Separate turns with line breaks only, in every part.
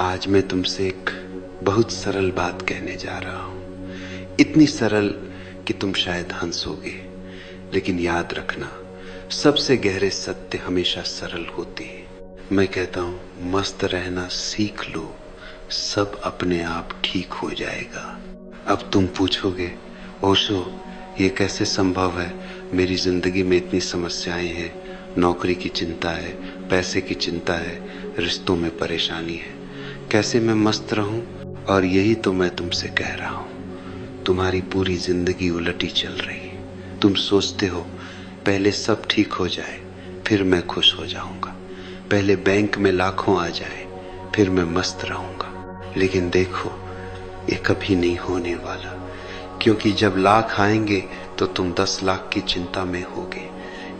आज मैं तुमसे एक बहुत सरल बात कहने जा रहा हूं। इतनी सरल कि तुम शायद हंसोगे, लेकिन याद रखना, सबसे गहरे सत्य हमेशा सरल होते हैं। मैं कहता हूं, मस्त रहना सीख लो, सब अपने आप ठीक हो जाएगा। अब तुम पूछोगे, ओशो ये कैसे संभव है? मेरी जिंदगी में इतनी समस्याएं हैं, नौकरी की चिंता है, पैसे की चिंता है, रिश्तों में परेशानी है, कैसे मैं मस्त रहूं? और यही तो मैं तुमसे कह रहा हूं, तुम्हारी पूरी जिंदगी उलटी चल रही है। तुम सोचते हो पहले सब ठीक हो जाए फिर मैं खुश हो जाऊंगा, पहले बैंक में लाखों आ जाए फिर मैं मस्त रहूंगा। लेकिन देखो, ये कभी नहीं होने वाला, क्योंकि जब लाख आएंगे तो तुम 10 लाख की चिंता में होगे।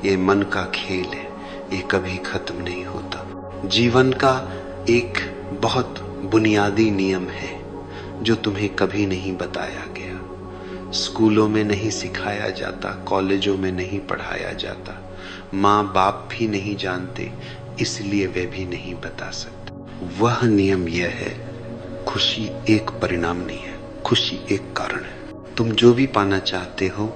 ये मन का खेल है, ये कभी खत्म नहीं होता। जीवन का एक बहुत बुनियादी नियम है जो तुम्हें कभी नहीं बताया गया, स्कूलों में नहीं सिखाया जाता, कॉलेजों में नहीं पढ़ाया जाता, माँ बाप भी नहीं जानते, इसलिए वे भी नहीं बता सकते। वह नियम यह है, खुशी एक परिणाम नहीं है, खुशी एक कारण है। तुम जो भी पाना चाहते हो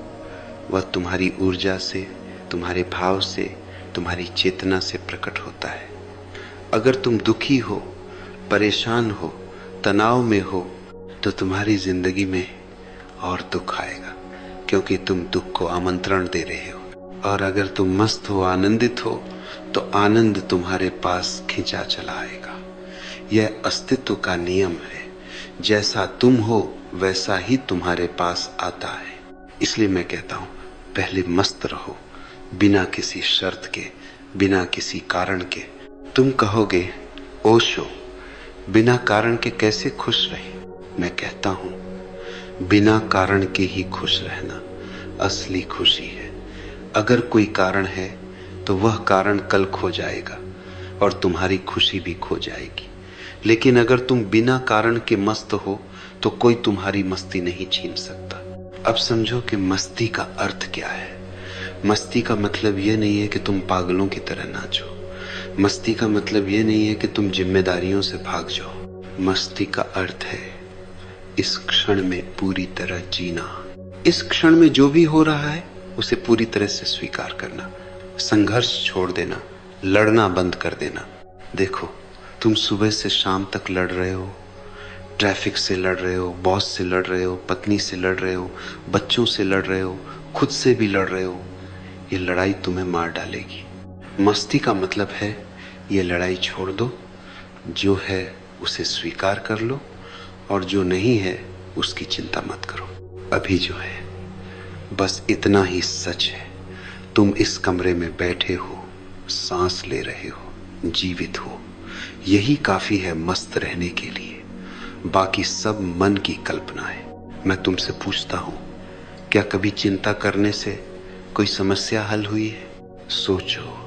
वह तुम्हारी ऊर्जा से, तुम्हारे भाव से, तुम्हारी चेतना से प्रकट होता है। अगर तुम दुखी हो, परेशान हो, तनाव में हो, तो तुम्हारी जिंदगी में और दुख आएगा, क्योंकि तुम दुख को आमंत्रण दे रहे हो। और अगर तुम मस्त हो, आनंदित हो, तो आनंद तुम्हारे पास खिंचा चला आएगा। यह अस्तित्व का नियम है, जैसा तुम हो वैसा ही तुम्हारे पास आता है। इसलिए मैं कहता हूं, पहले मस्त रहो, बिना किसी शर्त के, बिना किसी कारण के। तुम कहोगे, ओशो बिना कारण के कैसे खुश रहे? मैं कहता हूं, बिना कारण के ही खुश रहना असली खुशी है। अगर कोई कारण है तो वह कारण कल खो जाएगा और तुम्हारी खुशी भी खो जाएगी। लेकिन अगर तुम बिना कारण के मस्त हो तो कोई तुम्हारी मस्ती नहीं छीन सकता। अब समझो कि मस्ती का अर्थ क्या है। मस्ती का मतलब यह नहीं है कि तुम पागलों की तरह नाचो। मस्ती का मतलब यह नहीं है कि तुम जिम्मेदारियों से भाग जाओ। मस्ती का अर्थ है इस क्षण में पूरी तरह जीना। इस क्षण में जो भी हो रहा है उसे पूरी तरह से स्वीकार करना, संघर्ष छोड़ देना, लड़ना बंद कर देना। देखो, तुम सुबह से शाम तक लड़ रहे हो, ट्रैफिक से लड़ रहे हो, बॉस से लड़ रहे हो, पत्नी से लड़ रहे हो, बच्चों से लड़ रहे हो, खुद से भी लड़ रहे हो। ये लड़ाई तुम्हें मार डालेगी। मस्ती का मतलब है ये लड़ाई छोड़ दो, जो है उसे स्वीकार कर लो और जो नहीं है उसकी चिंता मत करो। अभी जो है बस इतना ही सच है, तुम इस कमरे में बैठे हो, सांस ले रहे हो, जीवित हो, यही काफी है मस्त रहने के लिए। बाकी सब मन की कल्पना है। मैं तुमसे पूछता हूं, क्या कभी चिंता करने से कोई समस्या हल हुई है? सोचो,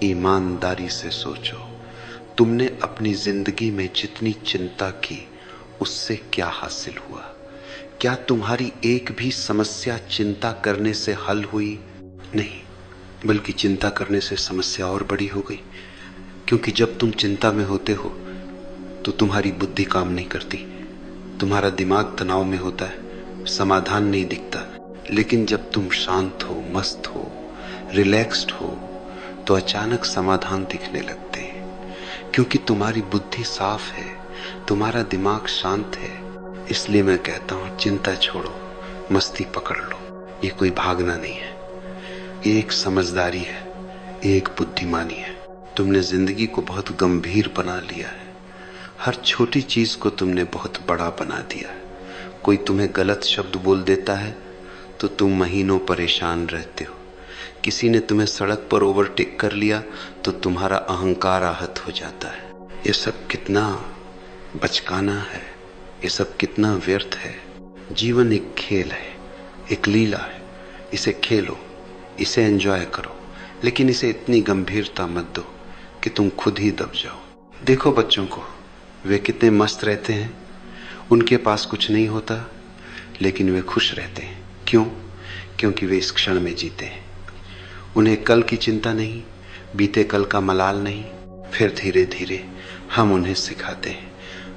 ईमानदारी से सोचो, तुमने अपनी जिंदगी में जितनी चिंता की उससे क्या हासिल हुआ? क्या तुम्हारी एक भी समस्या चिंता करने से हल हुई? नहीं, बल्कि चिंता करने से समस्या और बड़ी हो गई। क्योंकि जब तुम चिंता में होते हो तो तुम्हारी बुद्धि काम नहीं करती, तुम्हारा दिमाग तनाव में होता है, समाधान नहीं दिखता। लेकिन जब तुम शांत हो, मस्त हो, रिलैक्स्ड हो, तो अचानक समाधान दिखने लगते हैं, क्योंकि तुम्हारी बुद्धि साफ है, तुम्हारा दिमाग शांत है। इसलिए मैं कहता हूं, चिंता छोड़ो, मस्ती पकड़ लो। ये कोई भागना नहीं है, ये एक समझदारी है, एक बुद्धिमानी है। तुमने जिंदगी को बहुत गंभीर बना लिया है, हर छोटी चीज को तुमने बहुत बड़ा बना दिया है। कोई तुम्हें गलत शब्द बोल देता है तो तुम महीनों परेशान रहते हो। किसी ने तुम्हें सड़क पर ओवरटेक कर लिया तो तुम्हारा अहंकार आहत हो जाता है। ये सब कितना बचकाना है, ये सब कितना व्यर्थ है। जीवन एक खेल है, एक लीला है। इसे खेलो, इसे एंजॉय करो, लेकिन इसे इतनी गंभीरता मत दो कि तुम खुद ही दब जाओ। देखो बच्चों को, वे कितने मस्त रहते हैं, उनके पास कुछ नहीं होता लेकिन वे खुश रहते हैं। क्यों? क्योंकि वे इस क्षण में जीते हैं। उन्हें कल की चिंता नहीं, बीते कल का मलाल नहीं। फिर धीरे धीरे हम उन्हें सिखाते हैं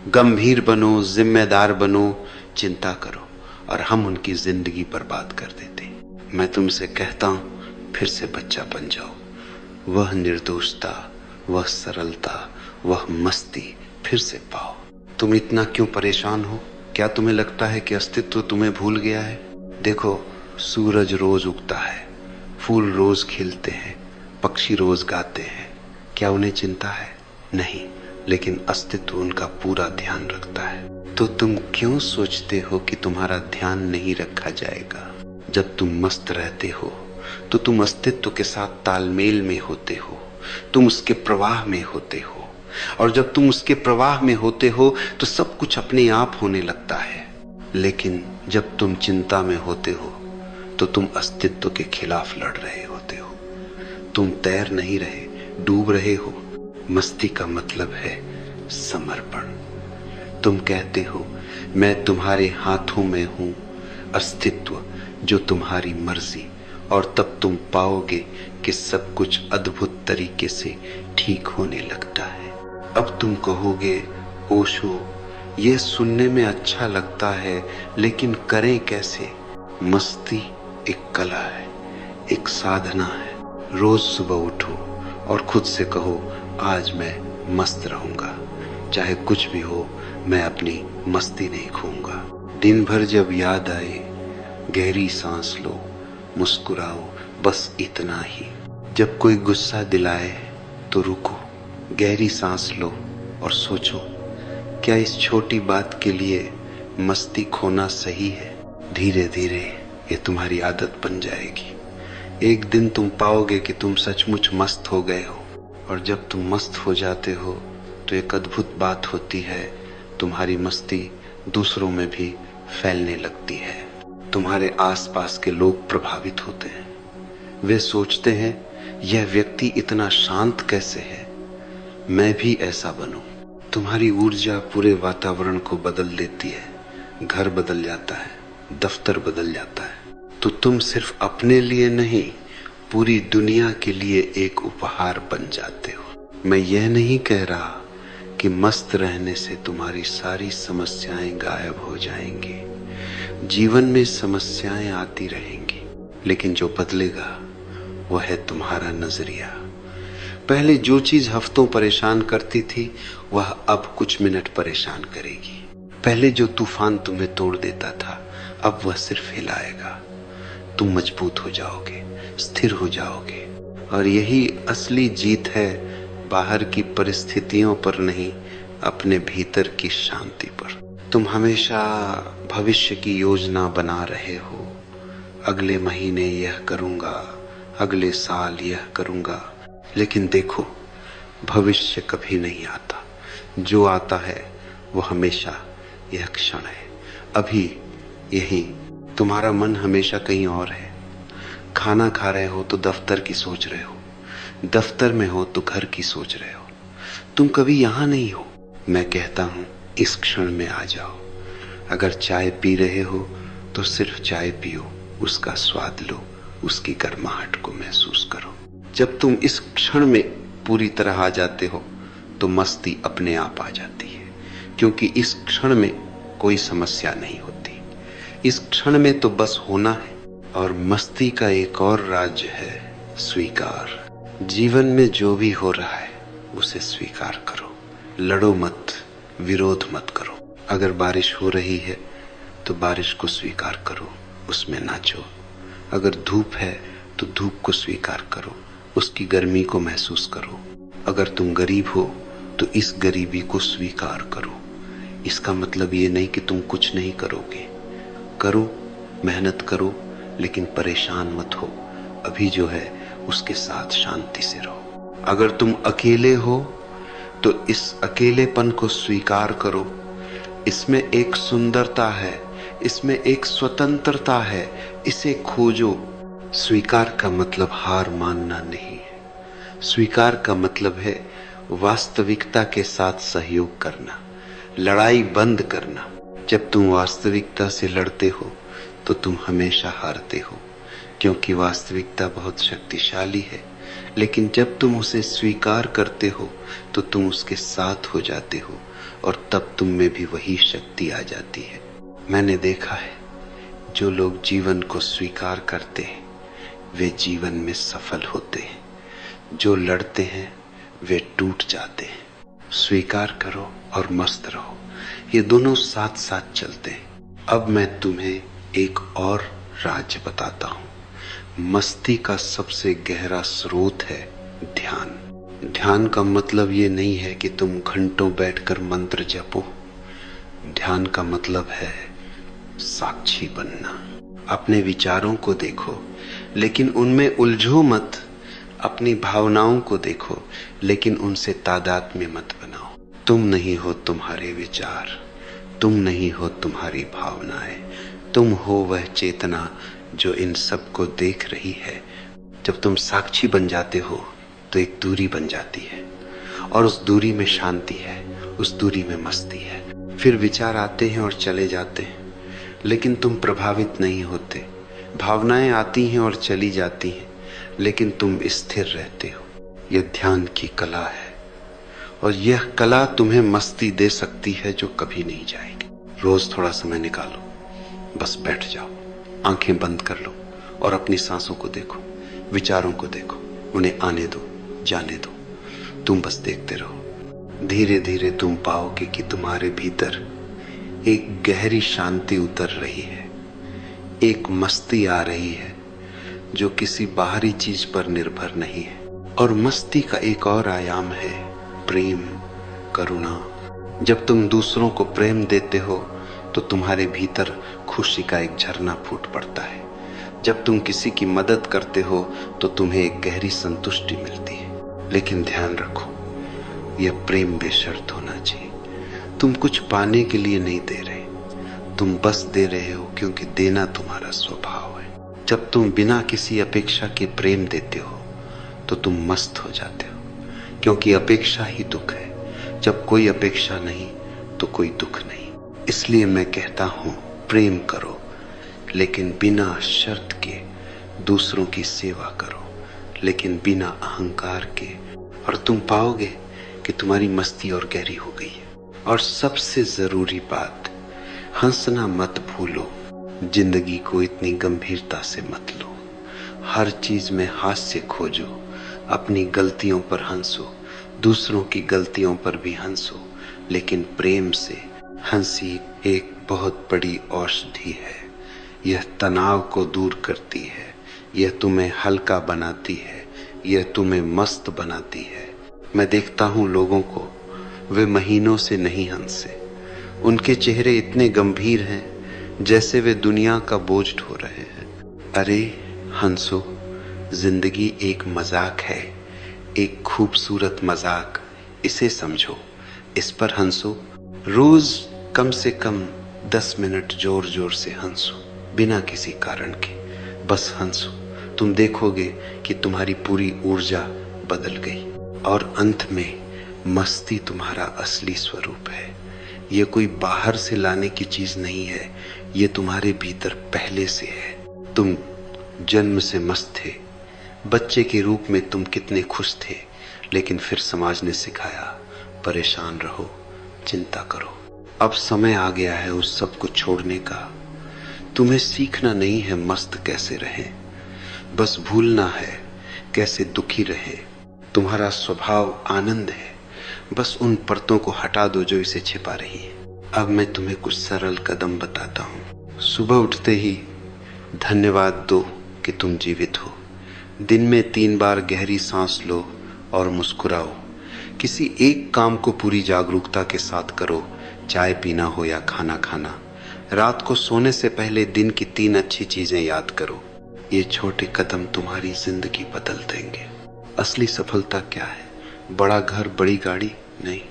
गंभीर बनो, जिम्मेदार बनो, चिंता करो, और हम उनकी जिंदगी बर्बाद कर देते। मैं तुमसे कहता हूं, फिर से बच्चा बन जाओ। वह निर्दोषता, वह सरलता, वह मस्ती फिर से पाओ। तुम इतना क्यों परेशान हो? क्या तुम्हें लगता है कि अस्तित्व तुम्हें भूल गया है? देखो, सूरज रोज उगता है, फूल रोज खिलते हैं, पक्षी रोज गाते हैं। क्या उन्हें चिंता है? नहीं, लेकिन अस्तित्व उनका पूरा ध्यान रखता है। तो तुम क्यों सोचते हो कि तुम्हारा ध्यान नहीं रखा जाएगा? जब तुम मस्त रहते हो तो तुम अस्तित्व के साथ तालमेल में होते हो, तुम उसके प्रवाह में होते हो, और जब तुम उसके प्रवाह में होते हो तो सब कुछ अपने आप होने लगता है। लेकिन जब तुम चिंता में होते हो तो तुम अस्तित्व के खिलाफ लड़ रहे होते हो। तुम तैर नहीं रहे, डूब रहे हो। मस्ती का मतलब है समर्पण। तुम कहते हो, मैं तुम्हारे हाथों में हूं, अस्तित्व जो तुम्हारी मर्जी, और तब तुम पाओगे कि सब कुछ अद्भुत तरीके से ठीक होने लगता है। अब तुम कहोगे, ओशो, ये सुनने में अच्छा लगता है, लेकिन करें कैसे? मस्ती एक कला है, एक साधना है। रोज सुबह उठो और खुद से कहो, आज मैं मस्त रहूंगा, चाहे कुछ भी हो, मैं अपनी मस्ती नहीं खोऊंगा। दिन भर जब याद आए, गहरी सांस लो, मुस्कुराओ, बस इतना ही। जब कोई गुस्सा दिलाए तो रुको, गहरी सांस लो और सोचो, क्या इस छोटी बात के लिए मस्ती खोना सही है? धीरे धीरे ये तुम्हारी आदत बन जाएगी। एक दिन तुम पाओगे कि तुम सचमुच मस्त हो गए हो, और जब तुम मस्त हो जाते हो तो एक अद्भुत बात होती है, तुम्हारी मस्ती दूसरों में भी फैलने लगती है। तुम्हारे आसपास के लोग प्रभावित होते हैं। वे सोचते हैं, यह व्यक्ति इतना शांत कैसे है, मैं भी ऐसा बनूं। तुम्हारी ऊर्जा पूरे वातावरण को बदल देती है। घर बदल जाता है, दफ्तर बदल जाता है। तो तुम सिर्फ अपने लिए नहीं, पूरी दुनिया के लिए एक उपहार बन जाते हो। मैं यह नहीं कह रहा कि मस्त रहने से तुम्हारी सारी समस्याएं गायब हो जाएंगी। जीवन में समस्याएं आती रहेंगी, लेकिन जो बदलेगा वह है तुम्हारा नजरिया। पहले जो चीज हफ्तों परेशान करती थी, वह अब कुछ मिनट परेशान करेगी। पहले जो तूफान तुम्हें तोड़ देता था, अब वह सिर्फ हिलाएगा। तुम मजबूत हो जाओगे, स्थिर हो जाओगे, और यही असली जीत है, बाहर की परिस्थितियों पर नहीं, अपने भीतर की शांति पर। तुम हमेशा भविष्य की योजना बना रहे हो, अगले महीने यह करूंगा, अगले साल यह करूंगा, लेकिन देखो, भविष्य कभी नहीं आता। जो आता है वो हमेशा यह क्षण है, अभी यही। तुम्हारा मन हमेशा कहीं और है। खाना खा रहे हो तो दफ्तर की सोच रहे हो, दफ्तर में हो तो घर की सोच रहे हो। तुम कभी यहां नहीं हो। मैं कहता हूं, इस क्षण में आ जाओ। अगर चाय पी रहे हो तो सिर्फ चाय पियो, उसका स्वाद लो, उसकी गर्माहट को महसूस करो। जब तुम इस क्षण में पूरी तरह आ जाते हो तो मस्ती अपने आप आ जाती है, क्योंकि इस क्षण में कोई समस्या नहीं होती। इस क्षण में तो बस होना है। और मस्ती का एक और राज्य है, स्वीकार। जीवन में जो भी हो रहा है उसे स्वीकार करो। लड़ो मत, विरोध मत करो। अगर बारिश हो रही है तो बारिश को स्वीकार करो, उसमें नाचो। अगर धूप है तो धूप को स्वीकार करो, उसकी गर्मी को महसूस करो। अगर तुम गरीब हो तो इस गरीबी को स्वीकार करो। इसका मतलब ये नहीं कि तुम कुछ नहीं करोगे। करो, मेहनत करो, लेकिन परेशान मत हो। अभी जो है उसके साथ शांति से रहो। अगर तुम अकेले हो तो इस अकेलेपन को स्वीकार करो। इसमें एक सुंदरता है, इसमें एक स्वतंत्रता है, इसे खोजो। स्वीकार का मतलब हार मानना नहीं है। स्वीकार का मतलब है वास्तविकता के साथ सहयोग करना, लड़ाई बंद करना। जब तुम वास्तविकता से लड़ते हो तो तुम हमेशा हारते हो, क्योंकि वास्तविकता बहुत शक्तिशाली है। लेकिन जब तुम उसे स्वीकार करते हो तो तुम उसके साथ हो जाते हो और तब तुम में भी वही शक्ति आ जाती है। मैंने देखा है, जो लोग जीवन को स्वीकार करते हैं वे जीवन में सफल होते हैं, जो लड़ते हैं वे टूट जाते हैं। स्वीकार करो और मस्त रहो, ये दोनों साथ साथ चलते हैं। अब मैं तुम्हें एक और राज बताता हूं। मस्ती का सबसे गहरा स्रोत है ध्यान। ध्यान का मतलब ये नहीं है कि तुम घंटों बैठकर मंत्र जपो। ध्यान का मतलब है साक्षी बनना। अपने विचारों को देखो लेकिन उनमें उलझो मत। अपनी भावनाओं को देखो लेकिन उनसे तादाद में मत बनाओ। तुम नहीं हो तुम्हारे विचार, तुम नहीं हो तुम्हारी भावनाएं, तुम हो वह चेतना जो इन सब को देख रही है। जब तुम साक्षी बन जाते हो तो एक दूरी बन जाती है और उस दूरी में शांति है, उस दूरी में मस्ती है। फिर विचार आते हैं और चले जाते हैं लेकिन तुम प्रभावित नहीं होते। भावनाएं आती हैं और चली जाती हैं लेकिन तुम स्थिर रहते हो। यह ध्यान की कला है और यह कला तुम्हें मस्ती दे सकती है जो कभी नहीं जाएगी। रोज थोड़ा समय निकालो, बस बैठ जाओ, आंखें बंद कर लो और अपनी सांसों को देखो, विचारों को देखो, उन्हें आने दो, जाने दो। तुम बस देखते रहो। धीरे धीरे तुम पाओगे कि तुम्हारे भीतर एक गहरी शांति उतर रही है, एक मस्ती आ रही है जो किसी बाहरी चीज पर निर्भर नहीं है। और मस्ती का एक और आयाम है प्रेम, करुणा। जब तुम दूसरों को प्रेम देते हो तो तुम्हारे भीतर खुशी का एक झरना फूट पड़ता है। जब तुम किसी की मदद करते हो तो तुम्हें एक गहरी संतुष्टि मिलती है। लेकिन ध्यान रखो, यह प्रेम बेशर्त होना चाहिए। तुम कुछ पाने के लिए नहीं दे रहे, तुम बस दे रहे हो क्योंकि देना तुम्हारा स्वभाव है। जब तुम बिना किसी अपेक्षा के प्रेम देते हो तो तुम मस्त हो जाते हो, क्योंकि अपेक्षा ही दुख है। जब कोई अपेक्षा नहीं तो कोई दुख नहीं। इसलिए मैं कहता हूं, प्रेम करो लेकिन बिना शर्त के। दूसरों की सेवा करो लेकिन बिना अहंकार के, और तुम पाओगे कि तुम्हारी मस्ती और गहरी हो गई है। और सबसे जरूरी बात, हंसना मत भूलो। जिंदगी को इतनी गंभीरता से मत लो। हर चीज में हास्य खोजो। अपनी गलतियों पर हंसो, दूसरों की गलतियों पर भी हंसो, लेकिन प्रेम से। हंसी एक बहुत बड़ी औषधि है। यह तनाव को दूर करती है, यह तुम्हें हल्का बनाती है, यह तुम्हें मस्त बनाती है। मैं देखता हूं लोगों को, वे महीनों से नहीं हंसे। उनके चेहरे इतने गंभीर हैं जैसे वे दुनिया का बोझ ढो रहे हैं। अरे हंसो, जिंदगी एक मजाक है, एक खूबसूरत मजाक। इसे समझो, इस पर हंसो। रोज कम से कम 10 मिनट जोर जोर से हंसो, बिना किसी कारण के। बस हंसो, तुम देखोगे कि तुम्हारी पूरी ऊर्जा बदल गई। और अंत में मस्ती तुम्हारा असली स्वरूप है। ये कोई बाहर से लाने की चीज नहीं है, ये तुम्हारे भीतर पहले से है। तुम जन्म से मस्त थे। बच्चे के रूप में तुम कितने खुश थे, लेकिन फिर समाज ने सिखाया परेशान रहो, चिंता करो। अब समय आ गया है उस सब को छोड़ने का। तुम्हें सीखना नहीं है मस्त कैसे रहें, बस भूलना है कैसे दुखी रहे। तुम्हारा स्वभाव आनंद है, बस उन परतों को हटा दो जो इसे छिपा रही है। अब मैं तुम्हें कुछ सरल कदम बताता हूँ। सुबह उठते ही धन्यवाद दो कि तुम जीवित हो। दिन में 3 बार गहरी सांस लो और मुस्कुराओ। किसी एक काम को पूरी जागरूकता के साथ करो, चाय पीना हो या खाना खाना। रात को सोने से पहले दिन की 3 अच्छी चीजें याद करो। ये छोटे कदम तुम्हारी जिंदगी बदल देंगे। असली सफलता क्या है? बड़ा घर, बड़ी गाड़ी नहीं।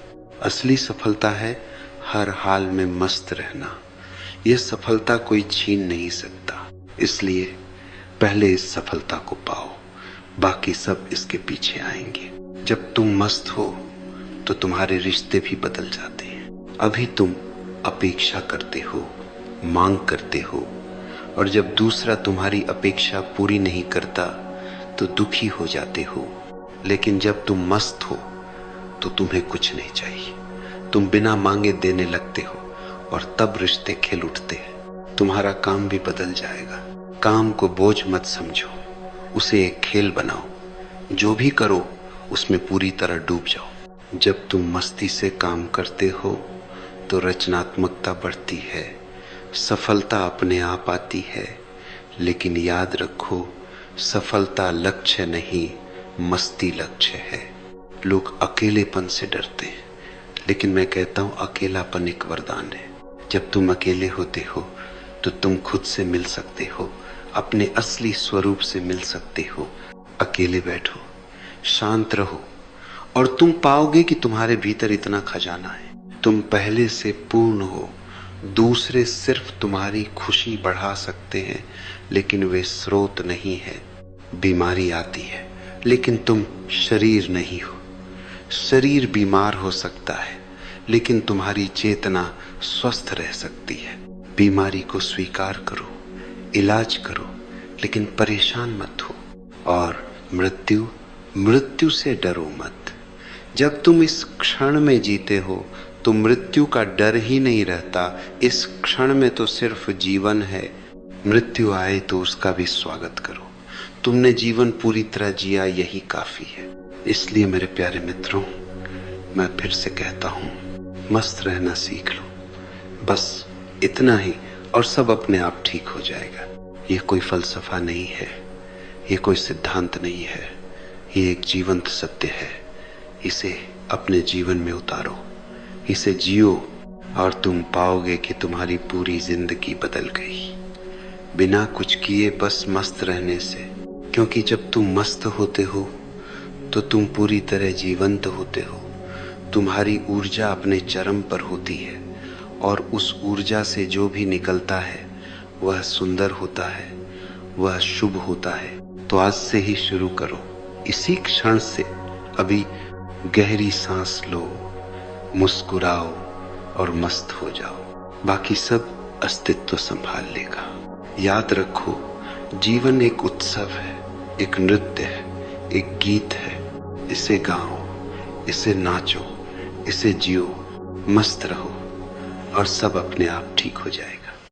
असली सफलता है हर हाल में मस्त रहना। यह सफलता कोई छीन नहीं सकता। इसलिए पहले इस सफलता को पाओ, बाकी सब इसके पीछे आएंगे। जब तुम मस्त हो तो तुम्हारे रिश्ते भी बदल जाते हैं। अभी तुम अपेक्षा करते हो, मांग करते हो, और जब दूसरा तुम्हारी अपेक्षा पूरी नहीं करता तो दुखी हो जाते हो। लेकिन जब तुम मस्त हो तो तुम्हें कुछ नहीं चाहिए। तुम बिना मांगे देने लगते हो और तब रिश्ते खिल उठते हैं। तुम्हारा काम भी बदल जाएगा। काम को बोझ मत समझो, उसे एक खेल बनाओ। जो भी करो उसमें पूरी तरह डूब जाओ। जब तुम मस्ती से काम करते हो तो रचनात्मकता बढ़ती है, सफलता अपने आप आती है। लेकिन याद रखो, सफलता लक्ष्य नहीं, मस्ती लक्ष्य है। लोग अकेलेपन से डरते हैं, लेकिन मैं कहता हूं अकेलापन एक वरदान है। जब तुम अकेले होते हो तो तुम खुद से मिल सकते हो, अपने असली स्वरूप से मिल सकते हो। अकेले बैठो, शांत रहो और तुम पाओगे कि तुम्हारे भीतर इतना खजाना है। तुम पहले से पूर्ण हो। दूसरे सिर्फ तुम्हारी खुशी बढ़ा सकते हैं, लेकिन वे स्रोत नहीं है। बीमारी आती है, लेकिन तुम शरीर नहीं हो। शरीर बीमार हो सकता है, लेकिन तुम्हारी चेतना स्वस्थ रह सकती है। बीमारी को स्वीकार करो, इलाज करो, लेकिन परेशान मत हो। और मृत्यु से डरो मत। जब तुम इस क्षण में जीते हो तो मृत्यु का डर ही नहीं रहता। इस क्षण में तो सिर्फ जीवन है। मृत्यु आए तो उसका भी स्वागत करो। तुमने जीवन पूरी तरह जिया, यही काफी है। इसलिए मेरे प्यारे मित्रों, मैं फिर से कहता हूं, मस्त रहना सीख लो। बस इतना ही, और सब अपने आप ठीक हो जाएगा। ये कोई फलसफा नहीं है, ये कोई सिद्धांत नहीं है, ये एक जीवंत सत्य है। इसे अपने जीवन में उतारो, इसे जियो, और तुम पाओगे कि तुम्हारी पूरी जिंदगी बदल गई। बिना कुछ किए बस मस्त रहने से। क्योंकि जब तुम मस्त होते हो तो तुम पूरी तरह जीवंत होते हो। तुम्हारी ऊर्जा अपने चरम पर होती है, और उस ऊर्जा से जो भी निकलता है वह सुंदर होता है, वह शुभ होता है। तो आज से ही शुरू करो। इसी क्षण से अभी गहरी सांस लो, मुस्कुराओ और मस्त हो जाओ। बाकी सब अस्तित्व संभाल लेगा। याद रखो, जीवन एक उत्सव है, एक नृत्य है, एक गीत है। इसे गाओ, इसे नाचो, इसे जियो, मस्त रहो, और सब अपने आप ठीक हो जाएगा।